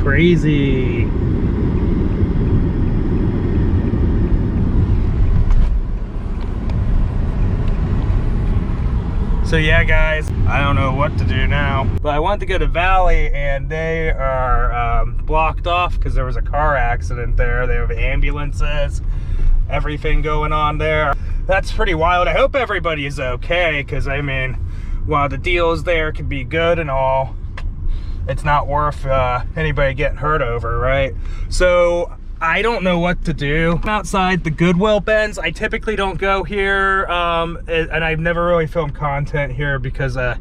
crazy. So yeah, guys, I don't know what to do now, but I want to go to Valley, and they are blocked off because there was a car accident there. They have ambulances, everything going on there. That's pretty wild. I hope everybody is okay, because I mean, while the deals there could be good and all, it's not worth anybody getting hurt over, right? So I don't know what to do. I'm outside the Goodwill Bins. I typically don't go here, and I've never really filmed content here because it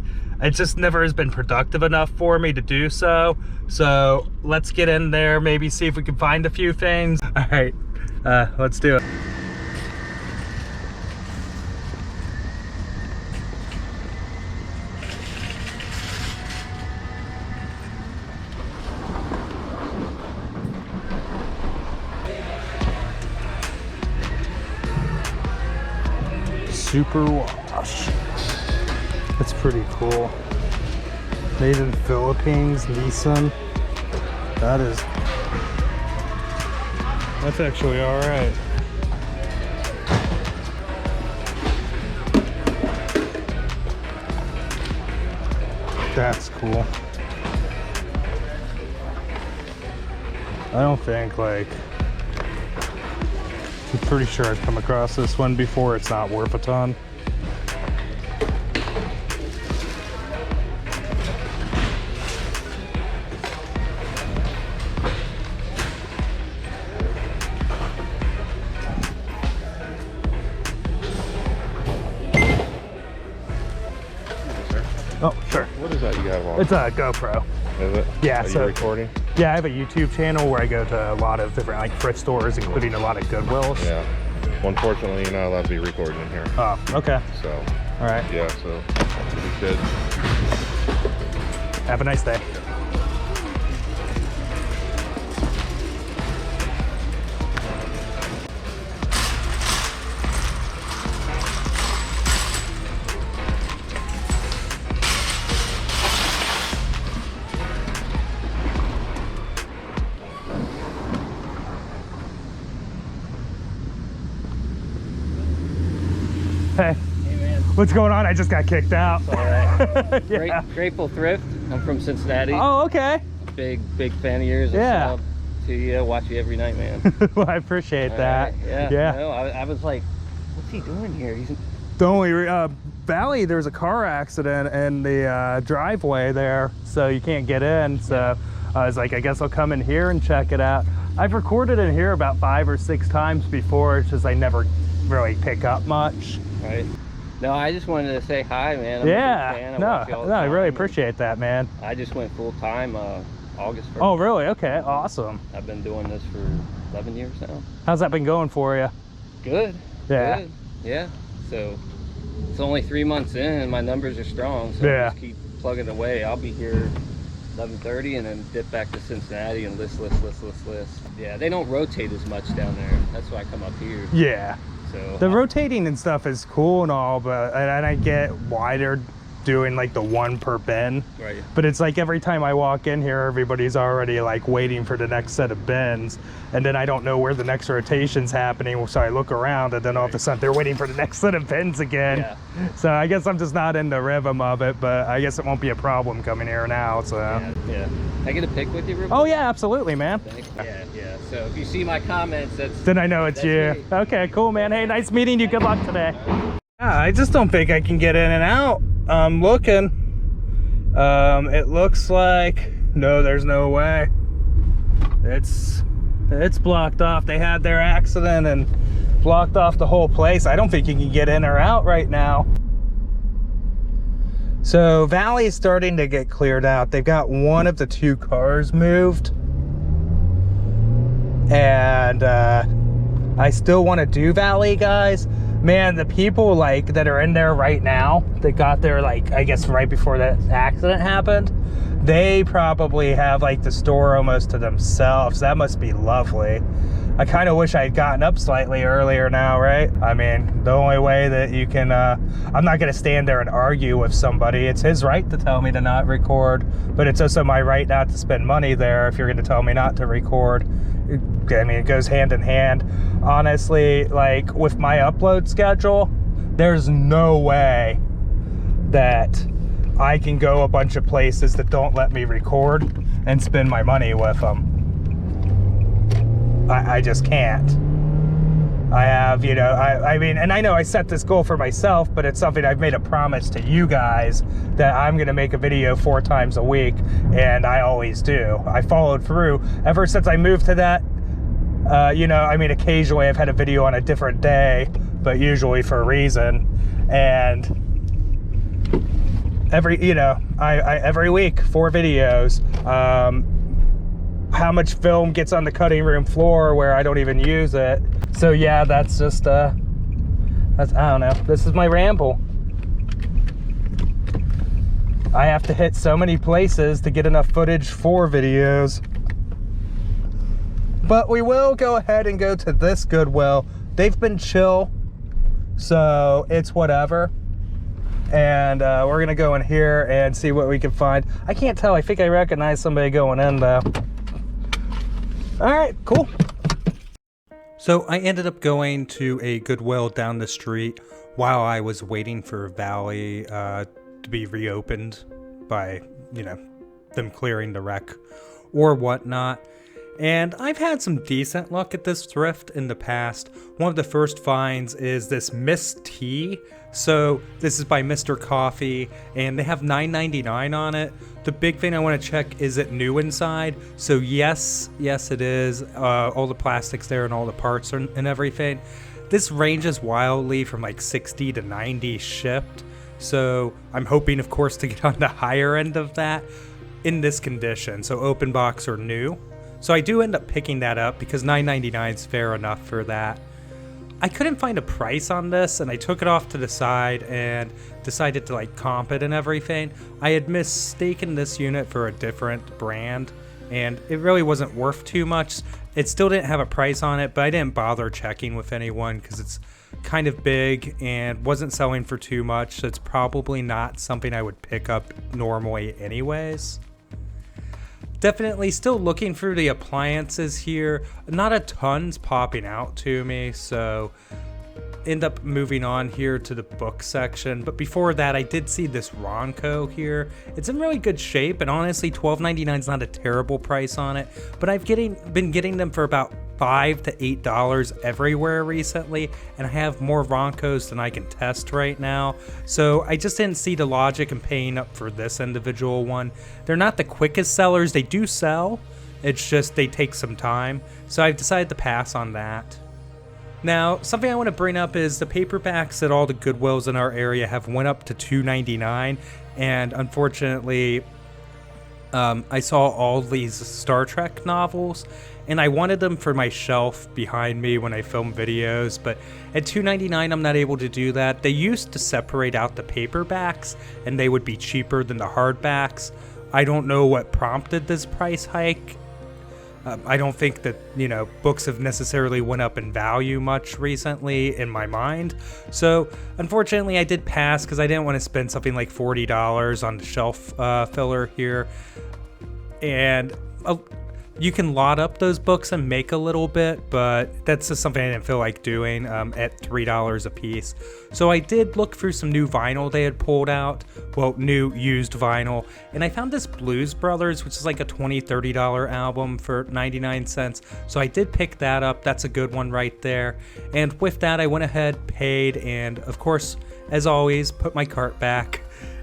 just never has been productive enough for me to do so. So let's get in there, maybe see if we can find a few things. All right, let's do it. Super wash. That's pretty cool. Made in the Philippines, Nissan. That's actually all right. That's cool. I don't think I'm pretty sure I've come across this one before. It's not worth a ton. Oh, sure. What is that you got on? It's a GoPro. Is it? Yeah. Are so you recording? Yeah, I have a YouTube channel where I go to a lot of different like thrift stores, including a lot of Goodwills. Yeah. Well, unfortunately, you're not allowed to be recording in here. Oh, okay. So. All right. Yeah. So we should. Have a nice day. Hey. Hey man. What's going on? I just got kicked out. It's all right. Yeah. Grateful Thrift. I'm from Cincinnati. Oh, okay. Big fan of yours. Yeah. Sub to you. Watch you every night, man. Well, I appreciate All that. right. Yeah. Yeah. No, I was like, what's he doing here? He's The only Valley, there's a car accident in the driveway there, so you can't get in. So I was like, I guess I'll come in here and check it out. I've recorded in here about 5 or 6 times before. It's just I never really pick up much. right. No, I just wanted to say hi, man. I'm yeah. a big fan. I watch you all the I really time. appreciate that, man. I just went full time August 1st. Oh, really? Okay, awesome. I've been doing this for 11 years now. How's that been going for you? Good. Yeah. Good. Yeah. So it's only 3 months in and my numbers are strong. So Yeah. just keep plugging away. I'll be here 11:30 and then dip back to Cincinnati and list. Yeah, they don't rotate as much down there. That's why I come up here. Yeah. So The rotating and stuff is cool and all, but and I get why they're doing like the 1 per bin. right. But it's like every time I walk in here, everybody's already like waiting for the next set of bins. And then I don't know where the next rotation's happening. So I look around and then all of a sudden they're waiting for the next set of bins again. Yeah. So I guess I'm just not in the rhythm of it, but I guess it won't be a problem coming here now. So. Yeah. I get a pic with you real quick? Oh yeah, absolutely, man. Yeah. So if you see my comments, that's Then I know it's that's you. me. Okay, cool, man. Hey, nice meeting you. Good luck today. Yeah, I just don't think I can get in and out. I'm looking. It looks like no, there's no way. It's blocked off. They had their accident and blocked off the whole place. I don't think you can get in or out right now. So Valley is starting to get cleared out. They've got one of the 2 cars moved. And I still want to do Valley, guys. Man, the people like that are in there right now, that got there like I guess right before that accident happened, They probably have like the store almost to themselves. That must be lovely. I kind of wish I had gotten up slightly earlier now, right? I mean, the only way that you can, I'm not going to stand there and argue with somebody. It's his right to tell me to not record, but it's also my right not to spend money there if you're going to tell me not to record. I mean, it goes hand in hand. Honestly, like with my upload schedule, there's no way that I can go a bunch of places that don't let me record and spend my money with them. I just can't. I have, you know, I mean, and I know I set this goal for myself, but it's something I've made a promise to you guys that I'm going to make a video 4 times a week, and I always do. I followed through ever since I moved to that. You know, I mean, occasionally I've had a video on a different day, but usually for a reason. And every, you know, I every week 4 videos. How much film gets on the cutting room floor where I don't even use it. So yeah, that's just that's, I don't know, this is my ramble. I have to hit so many places to get enough footage for videos. But we will go ahead and go to this Goodwill. They've been chill, so it's whatever. And we're gonna go in here and see what we can find. I can't tell, I think I recognize somebody going in though. All right, cool. So I ended up going to a Goodwill down the street while I was waiting for Valley to be reopened by, you know, them clearing the wreck or whatnot. And I've had some decent luck at this thrift in the past. One of the first finds is this Miss Tea. So this is by Mr. Coffee, and they have $9.99 on it. The big thing I want to check, is it new inside? So yes it is. All the plastics there and all the parts and everything. This ranges wildly from like 60 to 90 shipped. So I'm hoping, of course, to get on the higher end of that in this condition. So open box or new. So I do end up picking that up because $9.99 is fair enough for that. I couldn't find a price on this, and I took it off to the side and decided to like comp it and everything. I had mistaken this unit for a different brand, and it really wasn't worth too much. It still didn't have a price on it, but I didn't bother checking with anyone because it's kind of big and wasn't selling for too much. So it's probably not something I would pick up normally anyways. Definitely still looking through the appliances here. Not a ton's popping out to me, so end up moving on here to the book section. But before that, I did see this Ronco here. It's in really good shape, and honestly, $12.99 is not a terrible price on it. But I've been getting them for about $5 to $8 everywhere recently, and I have more Roncos than I can test right now. So I just didn't see the logic in paying up for this individual one. They're not the quickest sellers. They do sell. It's just they take some time. So I've decided to pass on that. Now, something I want to bring up is the paperbacks at all the Goodwills in our area have went up to $2.99, and unfortunately, I saw all these Star Trek novels, and I wanted them for my shelf behind me when I film videos, but at $2.99 I'm not able to do that. They used to separate out the paperbacks, and they would be cheaper than the hardbacks. I don't know what prompted this price hike. I don't think that, you know, books have necessarily went up in value much recently in my mind. So unfortunately I did pass because I didn't want to spend something like $40 on the shelf filler here. And you can lot up those books and make a little bit, but that's just something I didn't feel like doing at $3 a piece. So I did look through some new vinyl they had pulled out, well, new used vinyl, and I found this Blues Brothers, which is like a $20, $30 album for 99 cents. So I did pick that up. That's a good one right there. And with that, I went ahead, paid, and of course, as always, put my cart back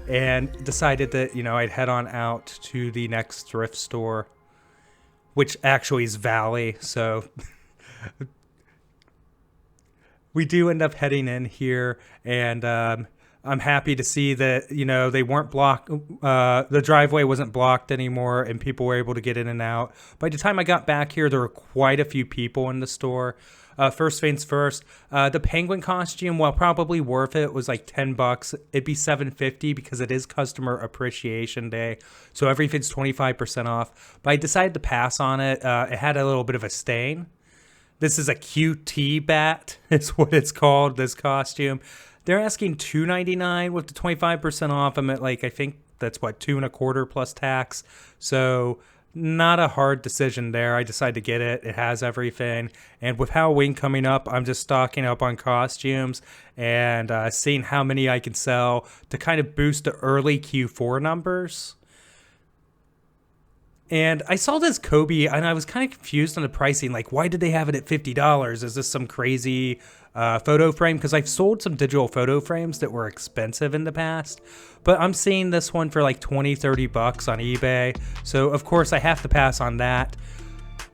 and decided that, you know, I'd head on out to the next thrift store, which actually is Valley. So we do end up heading in here, and I'm happy to see that, you know, they weren't blocked. The driveway wasn't blocked anymore, and people were able to get in and out. By the time I got back here, there were quite a few people in the store. First things first, the penguin costume, while probably worth it, was like $10. It'd be $7.50 because it is Customer Appreciation Day, so everything's 25% off. But I decided to pass on it. It had a little bit of a stain. This is a QT bat, is what it's called, this costume. They're asking $2.99 with the 25% off. I'm at like, I think that's what, $2.25 plus tax. So not a hard decision there. I decided to get it. It has everything. And with Halloween coming up, I'm just stocking up on costumes and seeing how many I can sell to kind of boost the early Q4 numbers. And I saw this Kobe, and I was kind of confused on the pricing. Like, why did they have it at $50? Is this some crazy photo frame? Because I've sold some digital photo frames that were expensive in the past. But I'm seeing this one for like $20, $30 on eBay. So, of course, I have to pass on that.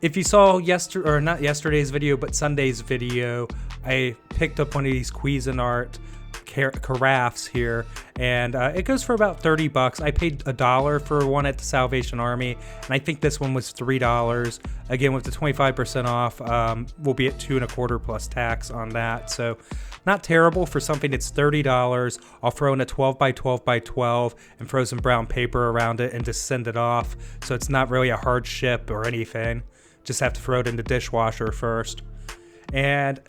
If you saw not yesterday's video, but Sunday's video, I picked up one of these Cuisinart carafes here, and it goes for about $30. I paid $1 for one at the Salvation Army, and I think this one was $3. Again, with the 25% off, we'll be at $2.25 plus tax on that. So not terrible for something that's $30. I'll throw in a 12 by 12 by 12 and throw some brown paper around it and just send it off. So it's not really a hard ship or anything. Just have to throw it in the dishwasher first. And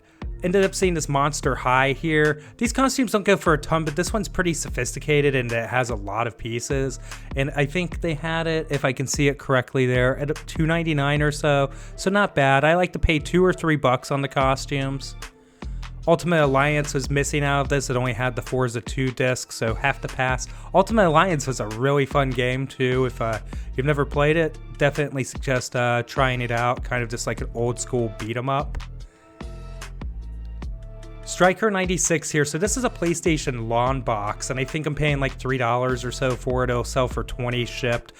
ended up seeing this Monster High here. These costumes don't go for a ton, but this one's pretty sophisticated and it has a lot of pieces. And I think they had it, if I can see it correctly there, at $2.99 or so. So not bad. I like to pay $2 or $3 on the costumes. Ultimate Alliance was missing out of this. It only had the Forza 2 disc, so have to pass. Ultimate Alliance was a really fun game too. If you've never played it, definitely suggest trying it out. Kind of just like an old school beat 'em up. Striker 96 here. So this is a PlayStation lawn box, and I think I'm paying like $3 or so for it. It'll sell for $20 shipped.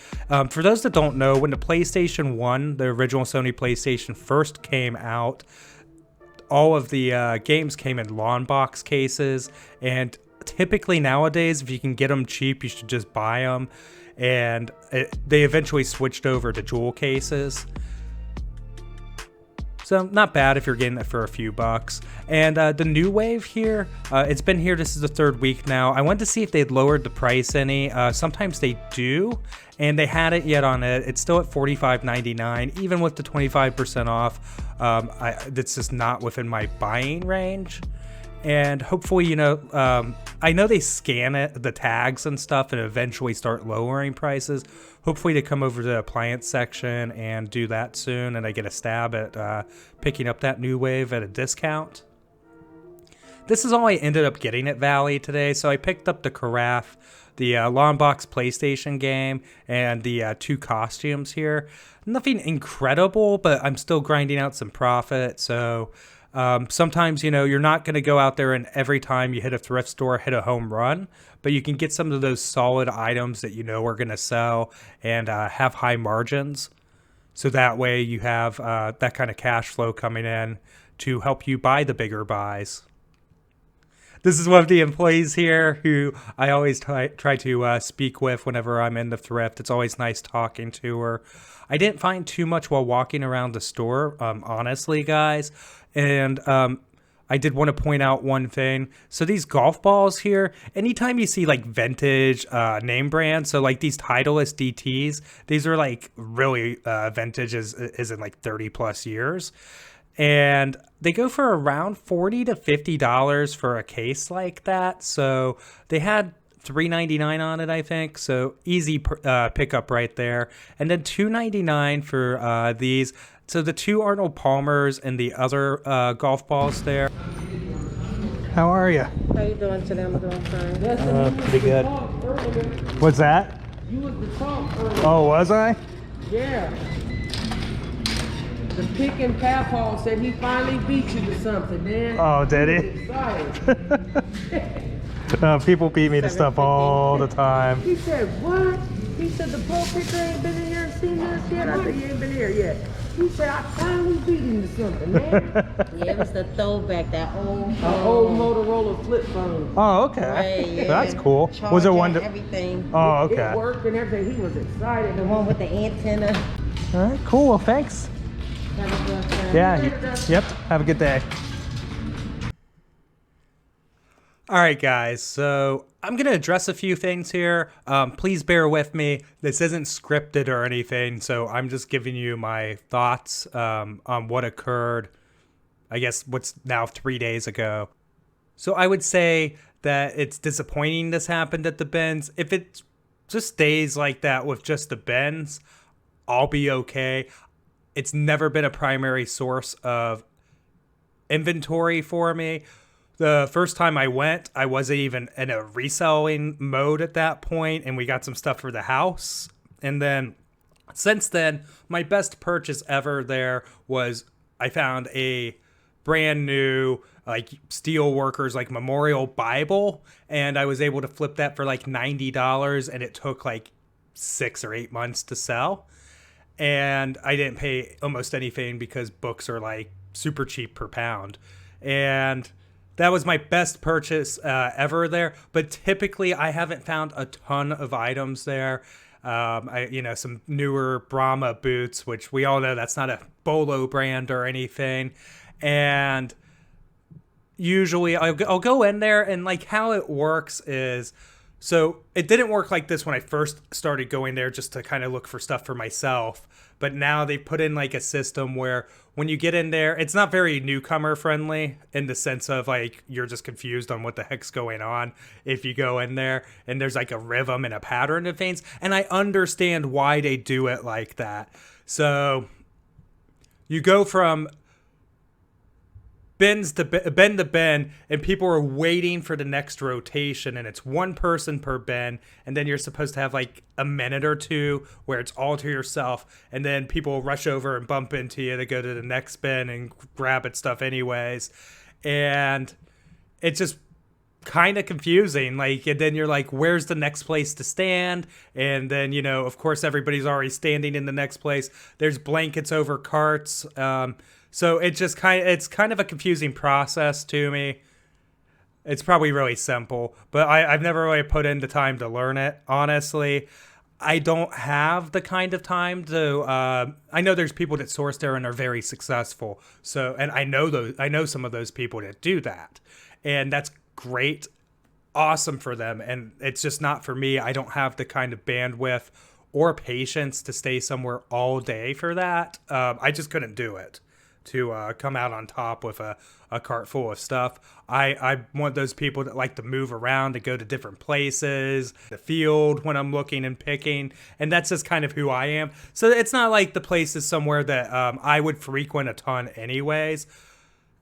For those that don't know, when the PlayStation 1, the original Sony PlayStation, first came out, all of the games came in lawn box cases, and typically nowadays, if you can get them cheap, you should just buy them. And they eventually switched over to jewel cases. So not bad if you're getting it for a few bucks. And the new wave here, it's been here, this is the third week now. I wanted to see if they'd lowered the price any. Sometimes they do, and they hadn't yet on it. It's still at $45.99, even with the 25% off. That's just not within my buying range. And hopefully, you know, I know they scan it, the tags and stuff, and eventually start lowering prices. Hopefully they come over to the appliance section and do that soon, and I get a stab at picking up that new wave at a discount. This is all I ended up getting at Valley today, so I picked up the carafe, the Long Box PlayStation game, and the 2 costumes here. Nothing incredible, but I'm still grinding out some profit, so sometimes, you know, you're not going to go out there and every time you hit a thrift store, hit a home run, but you can get some of those solid items that you know are going to sell and have high margins. So that way you have that kind of cash flow coming in to help you buy the bigger buys. This is one of the employees here who I always try to speak with whenever I'm in the thrift. It's always nice talking to her. I didn't find too much while walking around the store, honestly, guys. And I did want to point out one thing. So these golf balls here, anytime you see like vintage name brands, so like these Titleist DTs, these are like really vintage as in like 30 plus years. And they go for around $40 to $50 for a case like that. So they had $3.99 on it, I think. So easy pickup right there. And then $2.99 for these. So the 2 Arnold Palmers and the other golf balls there. How are you? How you doing today? I'm doing fine. Pretty good. What's that? You was the talk earlier. Oh, was I? Yeah. The pick and Papaw said he finally beat you to something, man. Oh, did he? People beat me to stuff all the time. He said, what? He said, the pro picker ain't been in here and seen this yet? I said, he ain't been here yet. He said, I finally beat him to something, man. Yeah, it was the throwback, that old Motorola flip phone. Oh, okay. Right, yeah. That's cool. Was it one? Everything. Oh, okay. It worked and everything. He was excited. The one with the antenna. All right, cool. Well, thanks. Have a good time. Yeah. Yep. Have a good day. All right, guys. So I'm going to address a few things here. Please bear with me. This isn't scripted or anything. So I'm just giving you my thoughts on what occurred, I guess, what's now 3 days ago. So I would say that it's disappointing this happened at the bins. If it just stays like that with just the bins, I'll be okay. It's never been a primary source of inventory for me. The first time I went, I wasn't even in a reselling mode at that point, and we got some stuff for the house. And then since then, my best purchase ever there was I found a brand new like Steelworkers like Memorial Bible, and I was able to flip that for like $90, and it took like 6 or 8 months to sell. And I didn't pay almost anything because books are like super cheap per pound. And that was my best purchase ever there. But typically, I haven't found a ton of items there. Some newer Brahma boots, which we all know that's not a Bolo brand or anything. And usually I'll go in there, and like how it works is, so it didn't work like this when I first started going there just to kind of look for stuff for myself. But now they put in like a system where when you get in there, it's not very newcomer friendly in the sense of like you're just confused on what the heck's going on if you go in there, and there's like a rhythm and a pattern of things. And I understand why they do it like that. So you go from bin to bin, and people are waiting for the next rotation, and it's one person per bin, and then you're supposed to have like a minute or two where it's all to yourself, and then people rush over and bump into you to go to the next bin and grab its stuff anyways. And it's just kind of confusing, like, and then you're like, where's the next place to stand? And then, you know, of course everybody's already standing in the next place. There's blankets over carts. So it's kind of a confusing process to me. It's probably really simple, but I've never really put in the time to learn it, honestly. I don't have the kind of time to, I know there's people that source there and are very successful. So, and I know some of those people that do that, and that's great. Awesome for them. And it's just not for me. I don't have the kind of bandwidth or patience to stay somewhere all day for that. I just couldn't do it to come out on top with a cart full of stuff. I want those people that like to move around, to go to different places, the field when I'm looking and picking, and that's just kind of who I am. So it's not like the place is somewhere that I would frequent a ton anyways.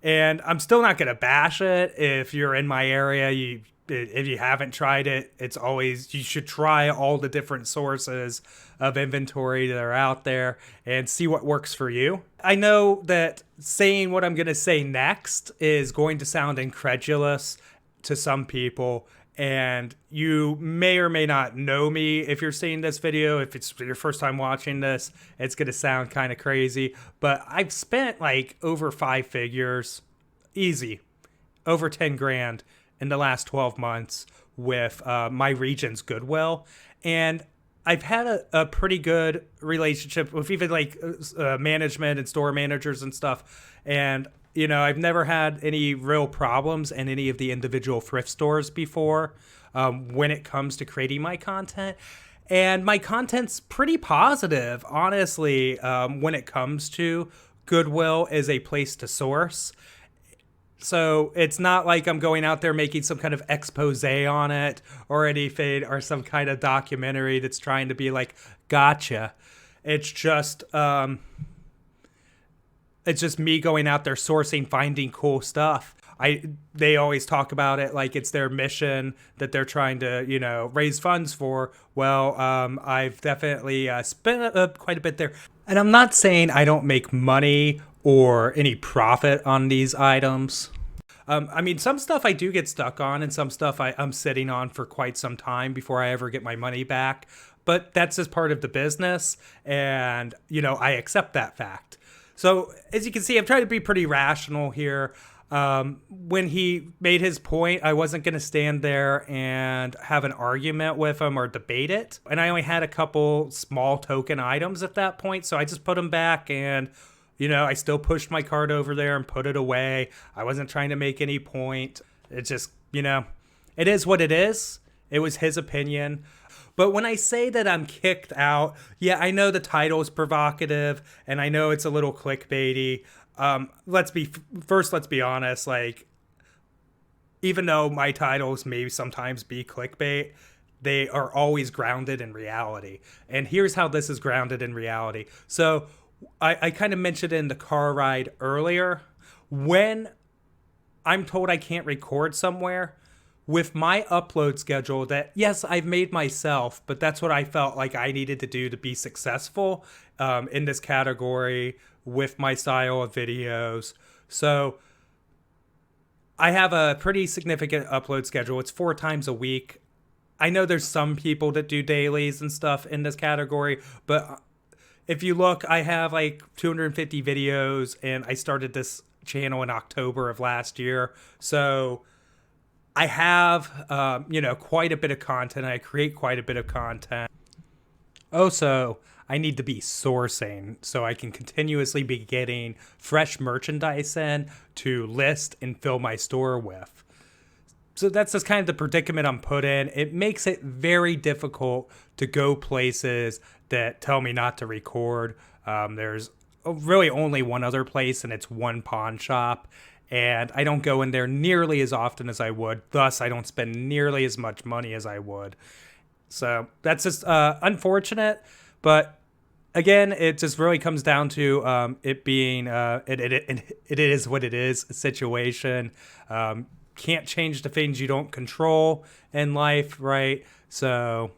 And I'm still not going to bash it. If you're in my area, if you haven't tried it, you should try all the different sources of inventory that are out there and see what works for you. I know that saying what I'm going to say next is going to sound incredulous to some people, and you may or may not know me if you're seeing this video. If it's your first time watching this, it's going to sound kind of crazy, but I've spent like over 5 figures, easy, over 10 grand in the last 12 months with my region's Goodwill. And I've had a pretty good relationship with even like management and store managers and stuff. And, you know, I've never had any real problems in any of the individual thrift stores before when it comes to creating my content. And my content's pretty positive, honestly, when it comes to Goodwill as a place to source. So it's not like I'm going out there making some kind of expose on it or anything, or some kind of documentary that's trying to be like, gotcha. It's just me going out there sourcing, finding cool stuff. They always talk about it like it's their mission that they're trying to, you know, raise funds for. Well, I've definitely spent quite a bit there. And I'm not saying I don't make money or any profit on these items. I mean, some stuff I do get stuck on, and some stuff I'm sitting on for quite some time before I ever get my money back. But that's just part of the business, and, you know, I accept that fact. So, as you can see, I'm trying to be pretty rational here. When he made his point, I wasn't going to stand there and have an argument with him or debate it. And I only had a couple small token items at that point, so I just put them back and You know, I still pushed my cart over there and put it away. I wasn't trying to make any point. It's just, you know, it is what it is. It was his opinion. But when I say that I'm kicked out, yeah, I know the title is provocative and I know it's a little clickbaity. Let's be honest. Like, even though my titles may sometimes be clickbait, they are always grounded in reality. And here's how this is grounded in reality. So I kind of mentioned in the car ride earlier, when I'm told I can't record somewhere, with my upload schedule that, yes, I've made myself, but that's what I felt like I needed to do to be successful in this category with my style of videos. So I have a pretty significant upload schedule. It's 4 times a week. I know there's some people that do dailies and stuff in this category, but if you look, I have like 250 videos, and I started this channel in October of last year. So I have, you know, quite a bit of content. I create quite a bit of content. Also, I need to be sourcing so I can continuously be getting fresh merchandise in to list and fill my store with. So that's just kind of the predicament I'm put in. It makes it very difficult to go places that tell me not to record. There's really only one other place, and it's one pawn shop. And I don't go in there nearly as often as I would. Thus, I don't spend nearly as much money as I would. So that's just unfortunate. But again, it just really comes down to it being, it is what it is situation. Can't change the things you don't control in life, right? So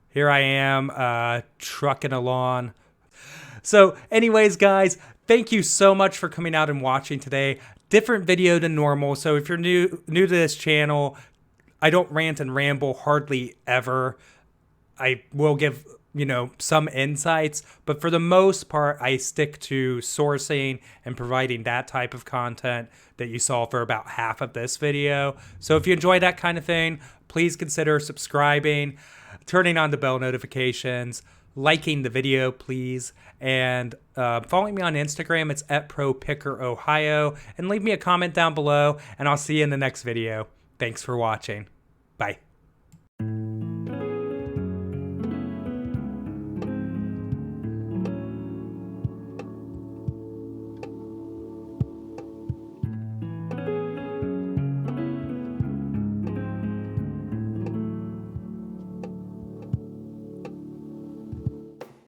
here I am trucking along. So anyways, guys, thank you so much for coming out and watching today. Different video than normal. So if you're new to this channel, I don't rant and ramble hardly ever. I will give, you know, some insights, but for the most part, I stick to sourcing and providing that type of content that you saw for about half of this video. So if you enjoy that kind of thing, please consider subscribing, turning on the bell notifications, liking the video, please, and following me on Instagram. It's @ProPickerOhio, and leave me a comment down below, and I'll see you in the next video. Thanks for watching. Bye.